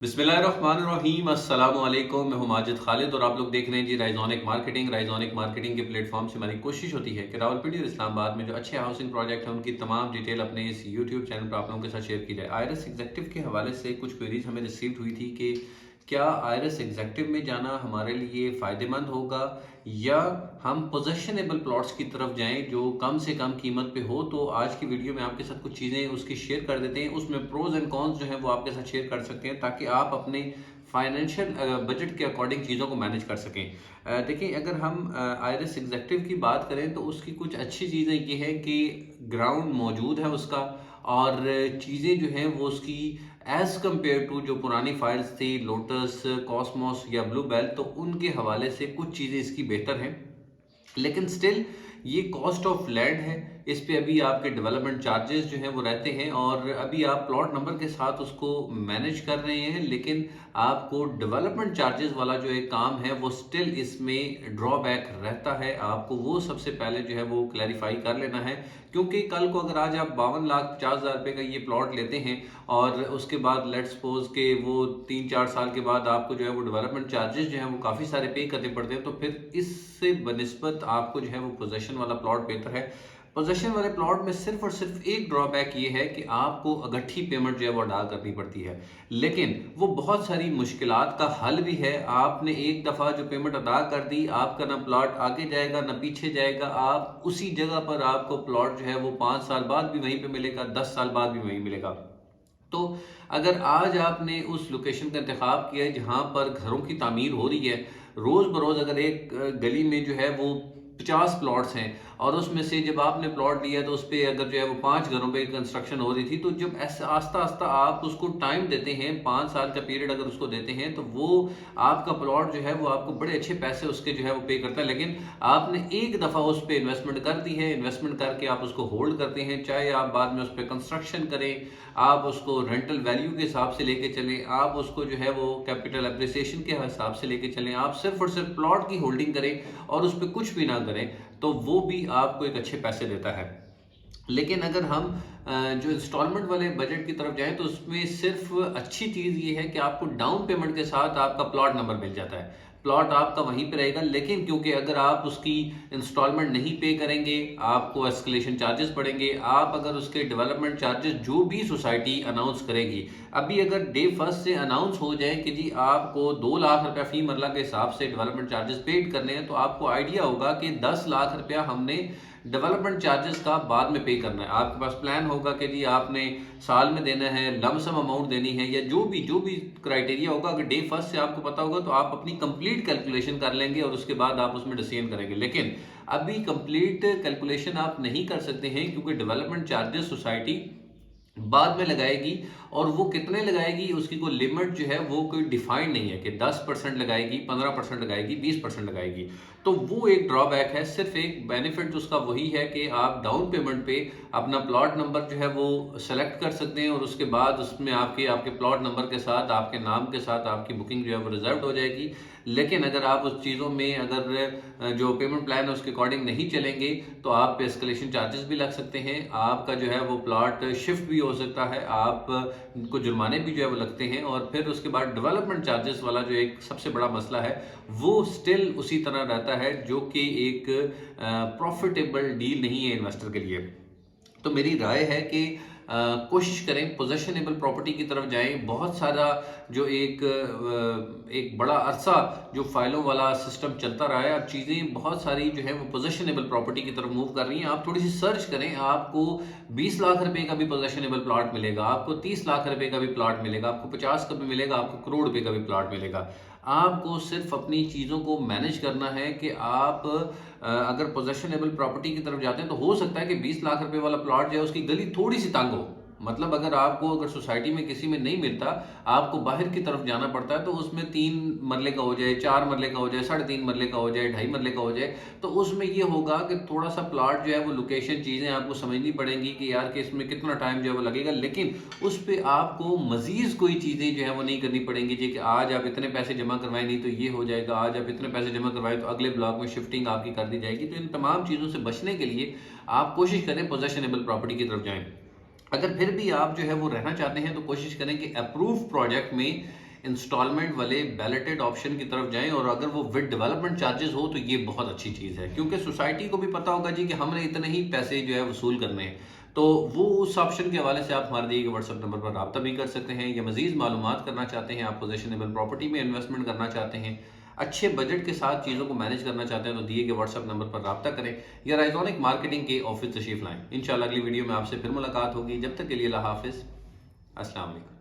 बिस्मिल्लाहिर्रहमानिर्रहीम अस्सलाम वालेकुम। मैं हूं माजिद खालिद और आप लोग देख रहे हैं जी राइजोनिक मार्केटिंग। राइजोनिक मार्केटिंग के प्लेटफॉर्म से हमारी कोशिश होती है कि रावलपिंडी और इस्लामाबाद में जो अच्छे हाउसिंग प्रोजेक्ट हैं उनकी तमाम डिटेल अपने इस यूट्यूब चैनल पर आप लोगों के साथ शेयर की जाए। आईआरएस एग्जेक्टिव के हवाले से कुछ क्वेरीज हमें रिसीव हुई थी कि क्या आईआरएस एग्जेक्टिव में जाना हमारे लिए फ़ायदेमंद होगा या हम पोजेशनेबल प्लॉट्स की तरफ जाएं जो कम से कम कीमत पे हो। तो आज की वीडियो में आपके साथ कुछ चीज़ें उसकी शेयर कर देते हैं, उसमें प्रोज एंड कॉन्स जो है वो आपके साथ शेयर कर सकते हैं ताकि आप अपने फाइनेंशियल बजट के अकॉर्डिंग चीज़ों को मैनेज कर सकें। देखिए, अगर हम आईआरएस एग्जेक्टिव की बात करें तो उसकी कुछ अच्छी चीज़ें ये हैं कि ग्राउंड मौजूद है उसका, और चीज़ें जो हैं वो उसकी एज़ कम्पेयर टू जो पुरानी फाइल्स थी लोटस, कॉस्मोस या ब्लू बेल, तो उनके हवाले से कुछ चीज़ें इसकी बेहतर हैं। लेकिन स्टिल ये कॉस्ट ऑफ लैंड है, इस पे अभी आपके डेवलपमेंट चार्जेस जो हैं वो रहते हैं और अभी आप प्लॉट नंबर के साथ उसको मैनेज कर रहे हैं, लेकिन आपको डेवलपमेंट चार्जेस वाला जो एक काम है वो स्टिल इसमें ड्रॉबैक रहता है। आपको वो सबसे पहले जो है वो क्लैरिफाई कर लेना है, क्योंकि कल को अगर आज आप 52,50,000 रुपये का ये प्लॉट लेते हैं और उसके बाद लेट सपोज के वो 3-4 साल के बाद आपको जो है वो डेवलपमेंट चार्जेस जो है वो काफ़ी सारे पे करने पड़ते हैं, तो फिर इससे बनिस्बत आपको जो है वो पोजेशन वाला प्लॉट बेहतर है। पोजेशन वाले प्लॉट में सिर्फ और सिर्फ एक ड्रॉबैक ये है कि आपको अगट्ठी पेमेंट जो है वो अदा करनी पड़ती है, लेकिन वो बहुत सारी मुश्किलात का हल भी है। आपने एक दफ़ा जो पेमेंट अदा कर दी, आपका ना प्लॉट आगे जाएगा ना पीछे जाएगा, आप उसी जगह पर आपको प्लॉट जो है वो 5 साल बाद भी वहीं पे मिलेगा, 10 साल बाद भी वहीं मिलेगा। तो अगर आज आपने उस लोकेशन का इंतखाब किया है जहाँ पर घरों की तामीर हो रही है, रोज़ बरोज़ अगर एक गली में जो है वो 50 प्लॉट्स हैं और उसमें से जब आपने प्लॉट लिया तो उस पर अगर जो है वो 5 घरों पे कंस्ट्रक्शन हो रही थी, तो जब ऐसे आस्ता आस्ता आप उसको टाइम देते हैं, 5 साल का पीरियड अगर उसको देते हैं, तो वो आपका प्लॉट जो है वो आपको बड़े अच्छे पैसे उसके जो है वो पे करता है। लेकिन आपने एक दफ़ा उस पर इन्वेस्टमेंट कर दी है, इन्वेस्टमेंट करके आप उसको होल्ड करते हैं, चाहे आप बाद में उस पर कंस्ट्रक्शन करें, आप उसको रेंटल वैल्यू के हिसाब से लेके चलें, आप उसको जो है वो कैपिटल अप्रिसिएशन के हिसाब से लेके चलें, आप सिर्फ और सिर्फ प्लॉट की होल्डिंग करें और उस पर कुछ भी ना करें, तो वो भी आपको एक अच्छे पैसे देता है। लेकिन अगर हम जो इंस्टॉलमेंट वाले बजट की तरफ जाएं तो उसमें सिर्फ अच्छी चीज़ ये है कि आपको डाउन पेमेंट के साथ आपका प्लॉट नंबर मिल जाता है, प्लॉट आपका वहीं पे रहेगा। लेकिन क्योंकि अगर आप उसकी इंस्टॉलमेंट नहीं पे करेंगे, आपको एस्केलेशन चार्जेस पड़ेंगे। आप अगर उसके डेवलपमेंट चार्जेस जो भी सोसाइटी अनाउंस करेगी, अभी अगर डे फर्स्ट से अनाउंस हो जाए कि जी आपको 2 लाख रुपया फी मरला के हिसाब से डेवलपमेंट चार्जेस पेड करने हैं, तो आपको आइडिया होगा कि 10 लाख रुपया हमने डेवलपमेंट चार्जेस का बाद में पे करना है। आपके पास प्लान होगा कि जी आपने साल में देना है, लमसम अमाउंट देनी है, या जो भी क्राइटेरिया होगा, अगर डे फर्स्ट से आपको पता होगा तो आप अपनी कंप्लीट कैलकुलेशन कर लेंगे और उसके बाद आप उसमें डिसीजन करेंगे। लेकिन अभी कंप्लीट कैलकुलेशन आप नहीं कर सकते हैं, क्योंकि डेवलपमेंट चार्जेस सोसाइटी बाद में लगाएगी, और वो कितने लगाएगी उसकी कोई लिमिट जो है वो कोई डिफाइंड नहीं है कि 10% लगाएगी, 15% लगाएगी, 20% लगाएगी। तो वो एक ड्रॉबैक है। सिर्फ एक बेनिफिट उसका वही है कि आप डाउन पेमेंट पे अपना प्लॉट नंबर जो है वो सेलेक्ट कर सकते हैं और उसके बाद उसमें आपके आपके प्लॉट नंबर के साथ, आपके नाम के साथ आपकी बुकिंग जो है वो रिजर्व हो जाएगी। लेकिन अगर आप उस चीज़ों में अगर जो पेमेंट प्लान है उसके अकॉर्डिंग नहीं चलेंगे, तो आप पे एस्केलेशन चार्जेस भी लग सकते हैं, आपका जो है वो प्लॉट शिफ्ट भी हो सकता है, आप को जुर्माने भी जो है वो लगते हैं। और फिर उसके बाद डेवलपमेंट चार्जेस वाला जो एक सबसे बड़ा मसला है वो स्टिल उसी तरह रहता है, जो कि एक प्रॉफिटेबल डील नहीं है इन्वेस्टर के लिए। तो मेरी राय है कि कोशिश करें पोजेशनेबल प्रॉपर्टी की तरफ जाएं। बहुत सारा जो एक बड़ा अरसा जो फाइलों वाला सिस्टम चलता रहा है, अब चीज़ें बहुत सारी जो है वो पोजेशनेबल प्रॉपर्टी की तरफ मूव कर रही हैं। आप थोड़ी सी सर्च करें, आपको 20 लाख रुपए का भी पोजेशनेबल प्लॉट मिलेगा, आपको 30 लाख रुपए का भी प्लॉट मिलेगा, आपको 50 का भी मिलेगा, आपको करोड़ रुपए का भी प्लॉट मिलेगा। आपको सिर्फ अपनी चीज़ों को मैनेज करना है कि आप अगर पोजेशनेबल प्रॉपर्टी की तरफ जाते हैं तो हो सकता है कि 20 लाख रुपए वाला प्लॉट जो है उसकी गली थोड़ी सी तंग हो। मतलब अगर सोसाइटी में किसी में नहीं मिलता, आपको बाहर की तरफ जाना पड़ता है, तो उसमें 3 मरले का हो जाए, 4 मरले का हो जाए, 3.5 मरले का हो जाए, 2.5 मरले का हो जाए, तो उसमें ये होगा कि थोड़ा सा प्लॉट जो है वो लोकेशन चीज़ें आपको समझनी पड़ेंगी कि यार कि इसमें कितना टाइम जो है वो लगेगा। लेकिन उस पर आपको मजीद कोई चीज़ें जो है वो नहीं करनी पड़ेंगी जी कि आज आप इतने पैसे जमा करवाएं नहीं तो ये हो जाएगा, आज आप इतने पैसे जमा करवाएं तो अगले ब्लॉक में शिफ्टिंग आपकी कर दी जाएगी। तो इन तमाम चीज़ों से बचने के लिए आप कोशिश करें पोजेशनेबल प्रॉपर्टी की तरफ जाएं। अगर फिर भी आप जो है वो रहना चाहते हैं तो कोशिश करें कि अप्रूव प्रोजेक्ट में इंस्टॉलमेंट वाले बैलेटेड ऑप्शन की तरफ जाएं, और अगर वो विद डेवलपमेंट चार्जेस हो तो ये बहुत अच्छी चीज़ है, क्योंकि सोसाइटी को भी पता होगा जी कि हमने इतने ही पैसे जो है वसूल करने हैं। तो वो उस ऑप्शन के हवाले से आप हमारे दिए गए व्हाट्सएप नंबर पर रब्ता भी कर सकते हैं, या मजीद मालूमात करना चाहते हैं, आप पोजेशनेबल प्रॉपर्टी में इन्वेस्टमेंट करना चाहते हैं, अच्छे बजट के साथ चीज़ों को मैनेज करना चाहते हैं, तो दिए गए व्हाट्सएप नंबर पर रब्ता करें या राइजोनिक मार्केटिंग के ऑफिस तशरीफ लाएं। इंशाल्लाह अगली वीडियो में आपसे फिर मुलाकात होगी। जब तक के लिए अल्लाह हाफिज़, अस्सलाम वालेकुम।